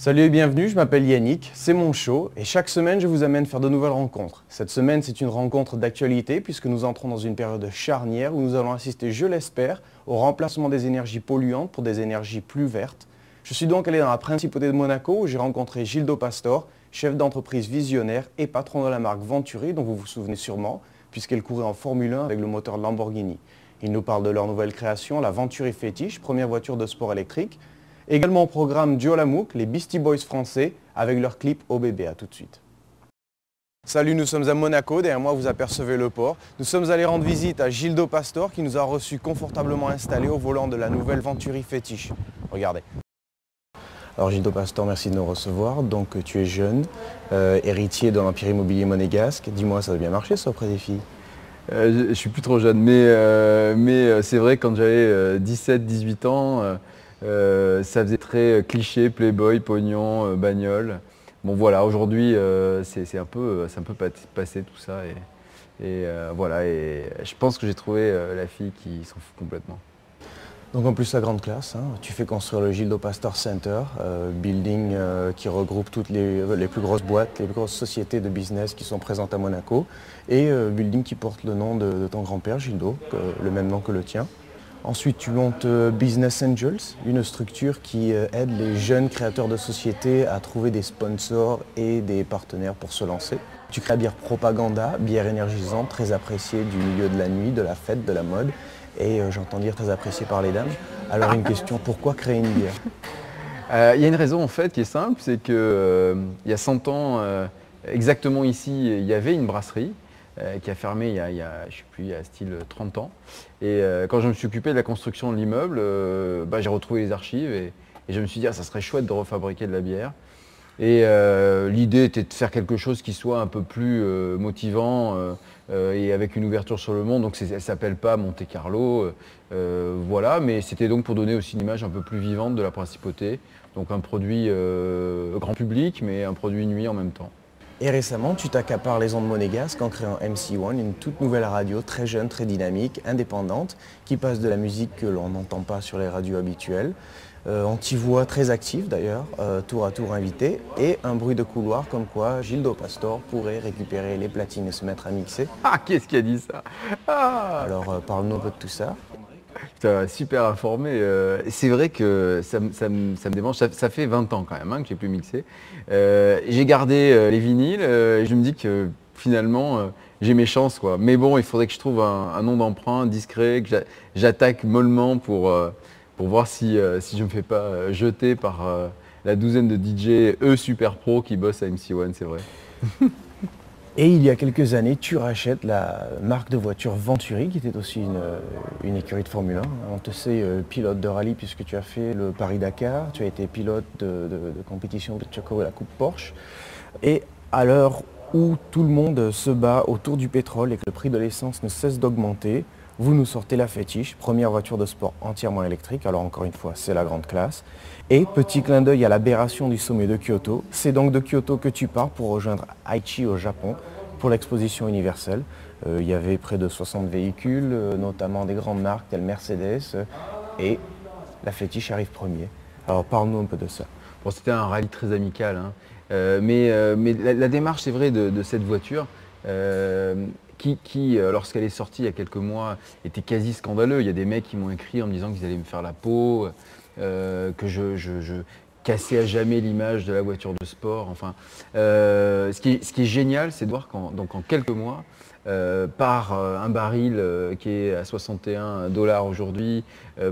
Salut et bienvenue, je m'appelle Yannick, c'est mon show et chaque semaine je vous amène faire de nouvelles rencontres. Cette semaine c'est une rencontre d'actualité puisque nous entrons dans une période charnière où nous allons assister, je l'espère, au remplacement des énergies polluantes pour des énergies plus vertes. Je suis donc allé dans la principauté de Monaco où j'ai rencontré Gildo Pastor, chef d'entreprise visionnaire et patron de la marque Venturi dont vous vous souvenez sûrement puisqu'elle courait en Formule 1 avec le moteur Lamborghini. Il nous parle de leur nouvelle création, la Venturi Fétiche, première voiture de sport électrique. Également au programme Joe Lamouk, les Beastie Boys français, avec leur clip OBB. À tout de suite. Salut, nous sommes à Monaco, derrière moi vous apercevez le port. Nous sommes allés rendre visite à Gildo Pastor qui nous a reçus confortablement installés au volant de la nouvelle Venturi Fétiche. Regardez. Alors Gildo Pastor, merci de nous recevoir. Donc tu es jeune, héritier de l'empire immobilier monégasque. Dis-moi, ça a bien marché ça auprès des filles? Je suis plus trop jeune, mais c'est vrai quand j'avais 17-18 ans, ça faisait très cliché, playboy, pognon, bagnole. Bon voilà, aujourd'hui c'est un peu passé tout ça voilà, et je pense que j'ai trouvé la fille qui s'en fout complètement. Donc en plus la grande classe, hein, tu fais construire le Gildo Pastor Center, building qui regroupe toutes les plus grosses boîtes, les plus grosses sociétés de business qui sont présentes à Monaco, et building qui porte le nom de ton grand-père Gildo, le même nom que le tien. Ensuite tu montes Business Angels, une structure qui aide les jeunes créateurs de sociétés à trouver des sponsors et des partenaires pour se lancer. Tu crées la bière Propaganda, bière énergisante, très appréciée du milieu de la nuit, de la fête, de la mode. Et j'entends dire très apprécié par les dames. Alors une question, pourquoi créer une bière? Il y a une raison en fait qui est simple, c'est qu'il y a 100 ans, exactement ici, il y avait une brasserie qui a fermé il y a, je sais plus, il y a style 30 ans. Et quand je me suis occupé de la construction de l'immeuble, j'ai retrouvé les archives et je me suis dit ça serait chouette de refabriquer de la bière. Et l'idée était de faire quelque chose qui soit un peu plus motivant et avec une ouverture sur le monde. Donc elle ne s'appelle pas Monte Carlo, voilà, mais c'était donc pour donner aussi une image un peu plus vivante de la principauté. Donc un produit grand public, mais un produit nuit en même temps. Et récemment, tu t'accapares les ondes monégasques en créant MC1, une toute nouvelle radio très jeune, très dynamique, indépendante, qui passe de la musique que l'on n'entend pas sur les radios habituelles. On t'y voit très actif d'ailleurs, tour à tour invité, et un bruit de couloir comme quoi Gildo Pastor pourrait récupérer les platines et se mettre à mixer. Ah, qu'est-ce qui a dit ça? Alors parle-nous un peu de tout ça. Putain, super informé. C'est vrai que ça me démange. Ça fait 20 ans quand même que j'ai plus mixé. J'ai gardé les vinyles et je me dis que finalement j'ai mes chances, quoi. Mais bon, il faudrait que je trouve un nom d'emprunt discret, que j'attaque mollement pour voir si je ne me fais pas jeter par la douzaine de DJ, eux super pro qui bossent à MC1, c'est vrai. Et il y a quelques années, tu rachètes la marque de voiture Venturi, qui était aussi une écurie de Formule 1. On te sait pilote de rallye puisque tu as fait le Paris-Dakar, tu as été pilote de compétition de Checo et la Coupe Porsche. Et à l'heure où tout le monde se bat autour du pétrole et que le prix de l'essence ne cesse d'augmenter, vous nous sortez la Fétiche, première voiture de sport entièrement électrique, alors encore une fois c'est la grande classe. Et petit clin d'œil à l'aberration du sommet de Kyoto, c'est donc de Kyoto que tu pars pour rejoindre Aichi au Japon pour l'exposition universelle. Il y avait près de 60 véhicules, notamment des grandes marques telles Mercedes, et la Fétiche arrive premier. Alors parle-nous un peu de ça. Bon, c'était un rallye très amical, hein. Mais la démarche, c'est vrai, de cette voiture, qui lorsqu'elle est sortie il y a quelques mois, était quasi scandaleux. Il y a des mecs qui m'ont écrit en me disant qu'ils allaient me faire la peau, que je cassais à jamais l'image de la voiture de sport. Enfin, ce qui est génial, c'est de voir qu'en quelques mois, par un baril qui est à 61 $ aujourd'hui,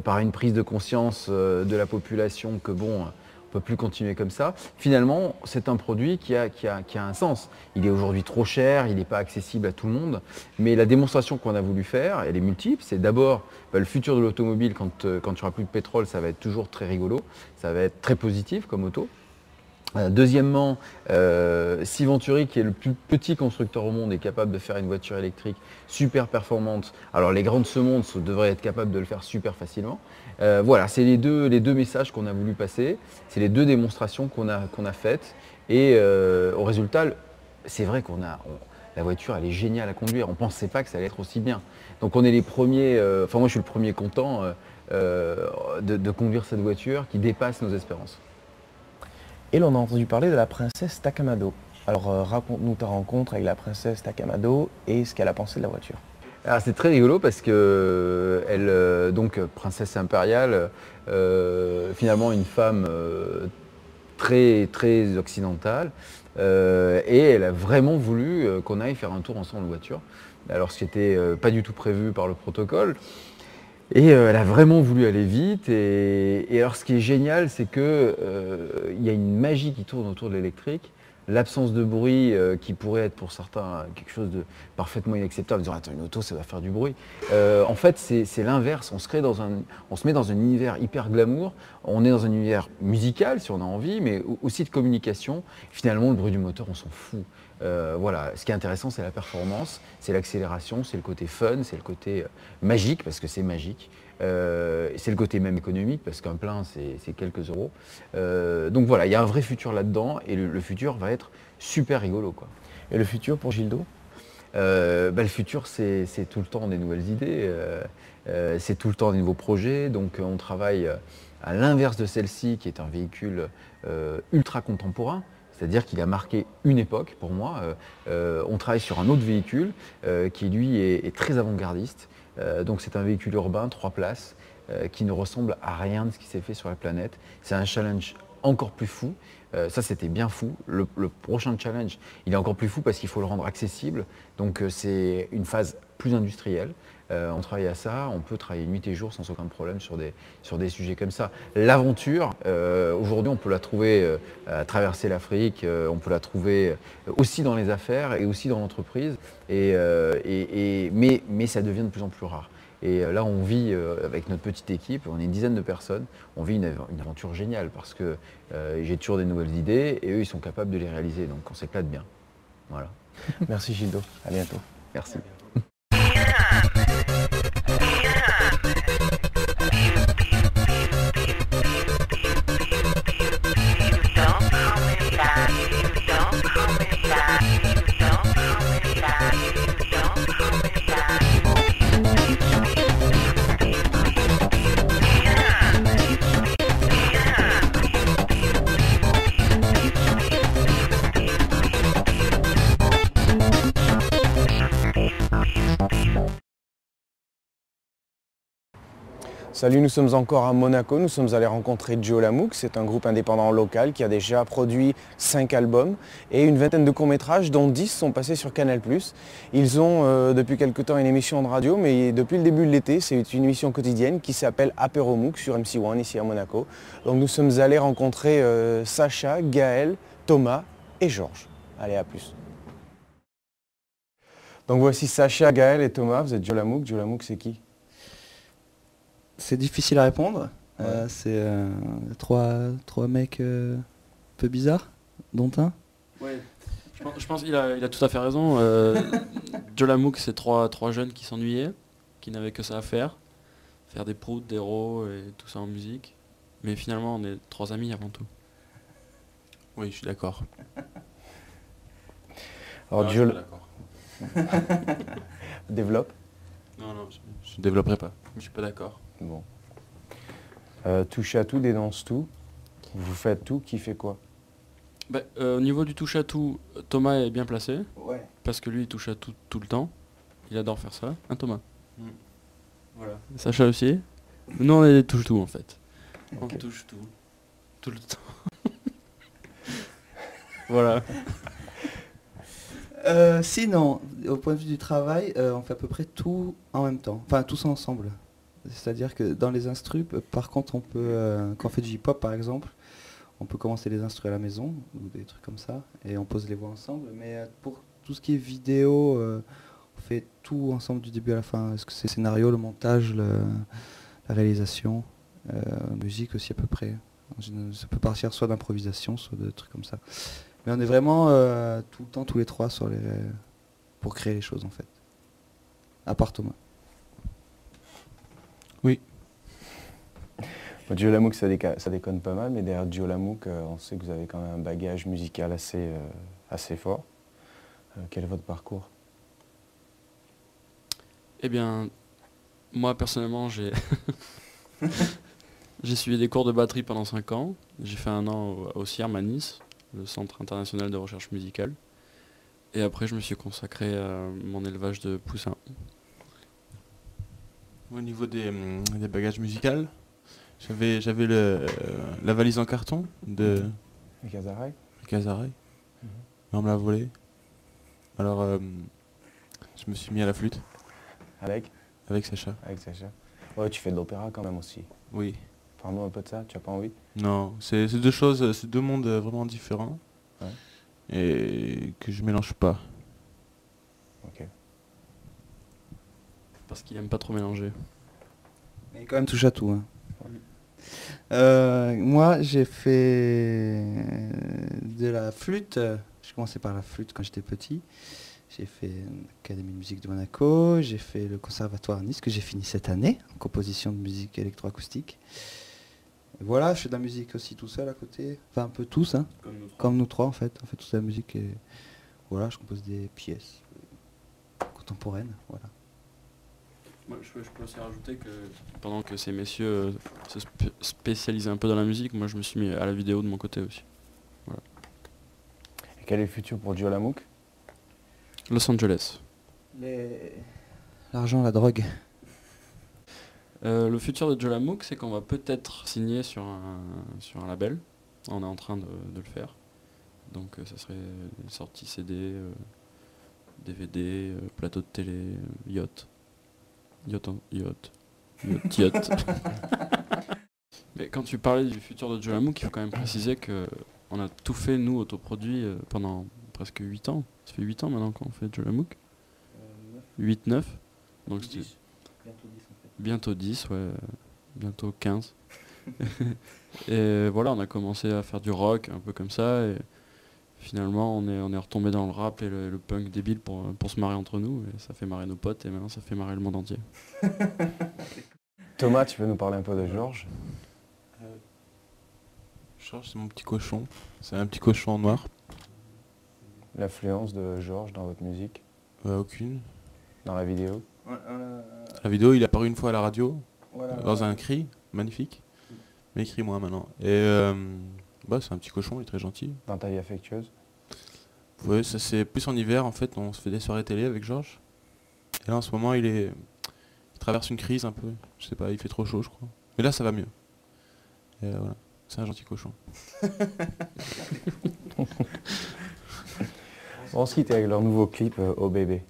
par une prise de conscience de la population que bon, on ne peut plus continuer comme ça. Finalement, c'est un produit qui a un sens. Il est aujourd'hui trop cher, il n'est pas accessible à tout le monde, mais la démonstration qu'on a voulu faire, elle est multiple. C'est d'abord le futur de l'automobile, quand il n'y aura plus de pétrole, ça va être toujours très rigolo, ça va être très positif comme auto. Deuxièmement, si Venturi, qui est le plus petit constructeur au monde, est capable de faire une voiture électrique super performante, alors les grands de ce monde devraient être capables de le faire super facilement. Voilà, c'est les deux messages qu'on a voulu passer, c'est les deux démonstrations qu'on a faites. Et au résultat, c'est vrai la voiture, elle est géniale à conduire. On ne pensait pas que ça allait être aussi bien. Donc on est les premiers, moi je suis le premier content de conduire cette voiture qui dépasse nos espérances. Et l'on a entendu parler de la princesse Takamado. Alors raconte-nous ta rencontre avec la princesse Takamado et ce qu'elle a pensé de la voiture. Alors c'est très rigolo parce que elle, donc princesse impériale, finalement une femme très très occidentale, et elle a vraiment voulu qu'on aille faire un tour ensemble en voiture. Alors ce qui n'était pas du tout prévu par le protocole. Et elle a vraiment voulu aller vite. Et alors ce qui est génial, c'est que il y a une magie qui tourne autour de l'électrique. L'absence de bruit qui pourrait être pour certains quelque chose de parfaitement inacceptable, en disant attends, une auto ça va faire du bruit. En fait c'est l'inverse, on se met dans un univers hyper glamour, on est dans un univers musical si on a envie, mais aussi de communication. Finalement le bruit du moteur on s'en fout. Voilà, ce qui est intéressant c'est la performance, c'est l'accélération, c'est le côté fun, c'est le côté magique parce que c'est magique. C'est le côté même économique parce qu'un plein c'est quelques euros. Donc voilà, il y a un vrai futur là-dedans et le futur va être super rigolo, quoi. Et le futur pour Gildo? Le futur c'est tout le temps des nouvelles idées, c'est tout le temps des nouveaux projets. Donc on travaille à l'inverse de celle-ci qui est un véhicule ultra contemporain. C'est-à-dire qu'il a marqué une époque pour moi. On travaille sur un autre véhicule qui lui est très avant-gardiste. Donc c'est un véhicule urbain, 3 places, qui ne ressemble à rien de ce qui s'est fait sur la planète. C'est un challenge encore plus fou. Ça c'était bien fou. Le prochain challenge, il est encore plus fou parce qu'il faut le rendre accessible. Donc c'est une phase plus industrielle. On travaille à ça, on peut travailler nuit et jour sans aucun problème sur des sujets comme ça. L'aventure, aujourd'hui on peut la trouver à traverser l'Afrique, on peut la trouver aussi dans les affaires et aussi dans l'entreprise, mais ça devient de plus en plus rare. Et là on vit avec notre petite équipe, on est une dizaine de personnes, on vit une aventure géniale parce que j'ai toujours des nouvelles idées et eux ils sont capables de les réaliser, donc on s'éclate bien. Voilà. Merci Gildo, à bientôt. Merci. Salut, nous sommes encore à Monaco, nous sommes allés rencontrer Joe Lamouk, c'est un groupe indépendant local qui a déjà produit 5 albums et une vingtaine de courts-métrages dont 10 sont passés sur Canal+. Ils ont depuis quelque temps une émission de radio, mais depuis le début de l'été, c'est une émission quotidienne qui s'appelle Apéro Mouk sur MC1 ici à Monaco. Donc nous sommes allés rencontrer Sacha, Gaël, Thomas et Georges. Allez, à plus. Donc voici Sacha, Gaël et Thomas, vous êtes Joe Lamouk. Joe Lamouk, c'est qui? C'est difficile à répondre. Ouais. C'est trois mecs un peu bizarres, dont un. Ouais. Je pense qu'il a tout à fait raison. Joe Lamouk, c'est trois jeunes qui s'ennuyaient, qui n'avaient que ça à faire des proutes, des rows et tout ça en musique. Mais finalement, on est 3 amis avant tout. Oui, je suis d'accord. Alors Non, Joe... je suis pas d'accord. Développe. Non, je ne développerai pas. Je suis pas d'accord. Bon. Touche à tout, dénonce tout. Vous faites tout, qui fait quoi? Au niveau du touche à tout, Thomas est bien placé. Ouais. Parce que lui, il touche à tout le temps. Il adore faire ça. Hein, Thomas? Voilà. Sacha aussi. Nous, on est des touche-tout en fait. Okay. On touche tout. Tout le temps. Voilà. Sinon, au point de vue du travail, on fait à peu près tout en même temps. Enfin, tous ensemble. C'est-à-dire que dans les instrus, par contre, on peut, quand on fait du hip-hop par exemple, on peut commencer les instrus à la maison, ou des trucs comme ça, et on pose les voix ensemble. Mais pour tout ce qui est vidéo, on fait tout ensemble du début à la fin. Est-ce que c'est le scénario, le montage, la réalisation, musique aussi à peu près. Ça peut partir soit d'improvisation, soit de trucs comme ça. Mais on est vraiment tout le temps, tous les trois, pour créer les choses en fait. À part Thomas. Oui. Joe Lamouk, ça déconne pas mal, mais derrière Joe Lamouk, on sait que vous avez quand même un bagage musical assez fort. Quel est votre parcours? Eh bien, moi personnellement, j'ai J'ai suivi des cours de batterie pendant 5 ans. J'ai fait un an au CIRM à Nice, le Centre international de recherche musicale. Et après, je me suis consacré à mon élevage de poussins. Au niveau des bagages musicaux, j'avais la valise en carton de Le Cazaray. Cazaray. On me l'a volé. Alors, je me suis mis à la flûte Avec Sacha. Sacha. Ouais, tu fais de l'opéra quand même aussi. Oui. Parle-nous un peu de ça, tu as pas envie? Non, c'est deux choses, c'est deux mondes vraiment différents. Ouais. Et que je mélange pas. Ok. Parce qu'il aime pas trop mélanger. Mais quand même touche à tout. Hein. Moi, j'ai fait de la flûte. J'ai commencé par la flûte quand j'étais petit. J'ai fait l'Académie de musique de Monaco. J'ai fait le conservatoire à Nice que j'ai fini cette année en composition de musique électroacoustique. Et voilà, je fais de la musique aussi tout seul à côté. Enfin, un peu tous, hein. Comme nous trois en fait. On fait toute la musique et voilà, je compose des pièces contemporaines. Voilà. Moi, je peux aussi rajouter que pendant que ces messieurs se spécialisaient un peu dans la musique, moi je me suis mis à la vidéo de mon côté aussi. Voilà. Et quel est le futur pour Joe Lamouk? Los Angeles. L'argent, la drogue. Le futur de Joe Lamouk, c'est qu'on va peut-être signer sur un label. On est en train de le faire. Donc ça serait une sortie CD, DVD, plateau de télé, yacht. Yacht. Mais quand tu parlais du futur de Joe Lamouk, il faut quand même préciser qu'on a tout fait, nous, autoproduit, pendant presque 8 ans. Ça fait 8 ans maintenant qu'on fait Joe Lamouk. 8-9. Donc c'était bientôt 10, ouais. Bientôt 15. Et voilà, on a commencé à faire du rock, un peu comme ça. Et finalement, on est retombé dans le rap et le punk débile pour se marrer entre nous. Et ça fait marrer nos potes et maintenant ça fait marrer le monde entier. Thomas, tu peux nous parler un peu de Georges? Georges, c'est mon petit cochon. C'est un petit cochon en noir. L'influence de Georges dans votre musique, Aucune. dans la vidéo? La vidéo, il est apparu une fois à la radio, Voilà. dans un cri, magnifique. Mais écris-moi maintenant. Et c'est un petit cochon, il est très gentil. Dans ta vie affectueuse? Ouais, ça c'est plus en hiver en fait, on se fait des soirées télé avec Georges. Et là en ce moment il traverse une crise un peu, je sais pas, il fait trop chaud je crois. Mais là ça va mieux. Et voilà, c'est un gentil cochon. On se quitte avec leur nouveau clip Oh bébé.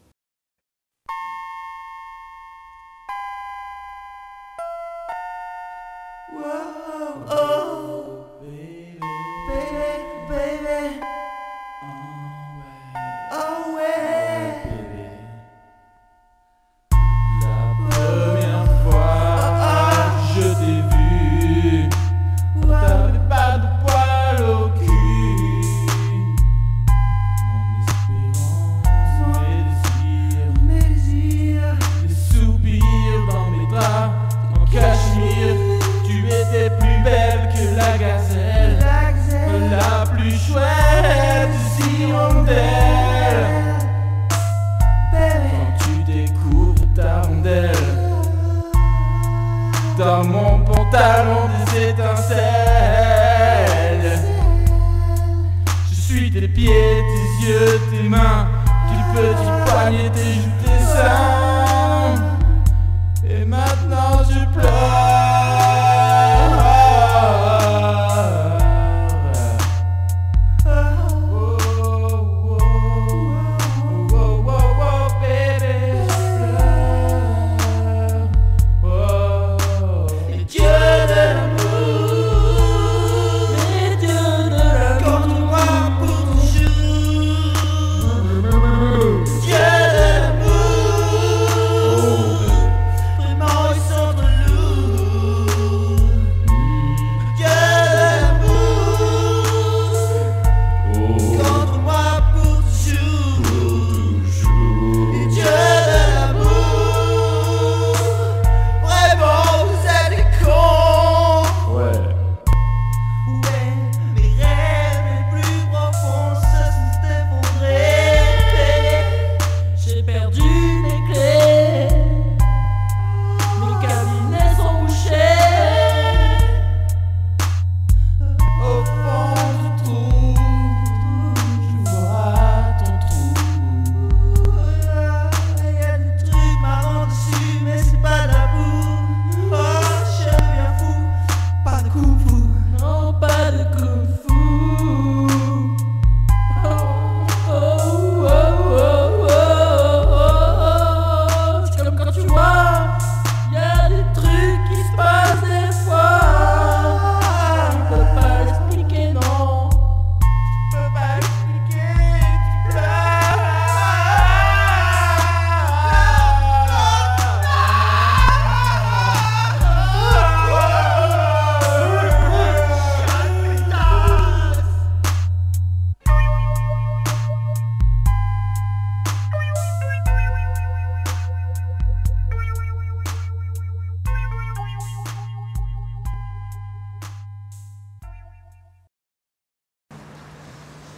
Cachemire, tu étais plus belle que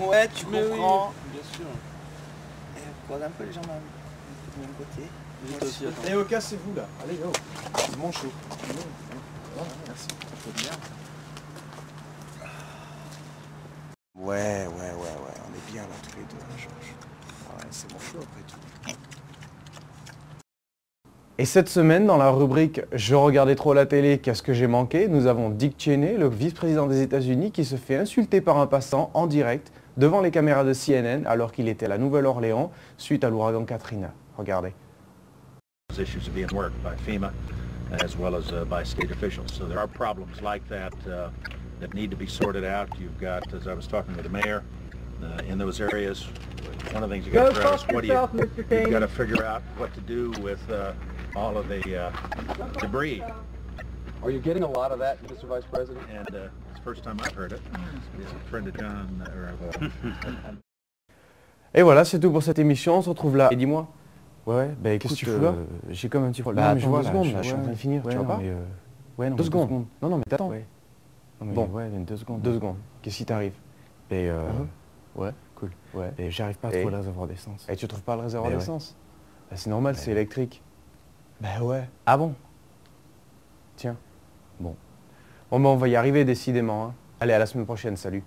Ouais, tu Mais oui, comprends. bien sûr. Et regarde un peu les jambes du même côté. Juste aussi, attends. Et cassez-vous là. Allez, go. C'est mon show. Merci. Ouais, on est bien là tous les deux, hein, Georges. Ouais, c'est mon show après tout. Et cette semaine, dans la rubrique « Je regardais trop la télé, qu'est-ce que j'ai manqué ?», nous avons Dick Cheney, le vice-président des États-Unis, qui se fait insulter par un passant en direct devant les caméras de CNN alors qu'il était à la Nouvelle-Orléans suite à l'ouragan Katrina. Regardez. Issues are being worked by FEMA as well as by state officials. So there are problems like that that need to be sorted out. You've got, as I was talking with the mayor, in those areas, one of the things you got to figure out is what do you've got to figure out what to do with all of the debris. Are you getting a lot of that, Mr. Vice President? And it's the first time I've heard it. It's a friend of John. Et voilà, c'est tout pour cette émission. On se retrouve là. Et dis-moi. Ouais, bah écoute, Qu'est-ce que tu fous là j'ai comme un petit problème. Bah, Non, mais je attends vois 2 secondes, là, je suis en train de finir, tu vois pas ouais, non, Deux mais secondes. Non, non, mais t'attends. Ouais. Non, mais Bon. ouais, 2 secondes. 2 secondes. Qu'est-ce qui t'arrive Et ouais, cool. Ouais. Et j'arrive pas à Et trouver le réservoir d'essence. Et tu trouves pas le réservoir Mais ouais. d'essence Bah, c'est normal, c'est électrique. Bah ouais. Ah bon? Tiens. Bon. Bon, bah, on va y arriver décidément. Hein. Allez, à la semaine prochaine. Salut.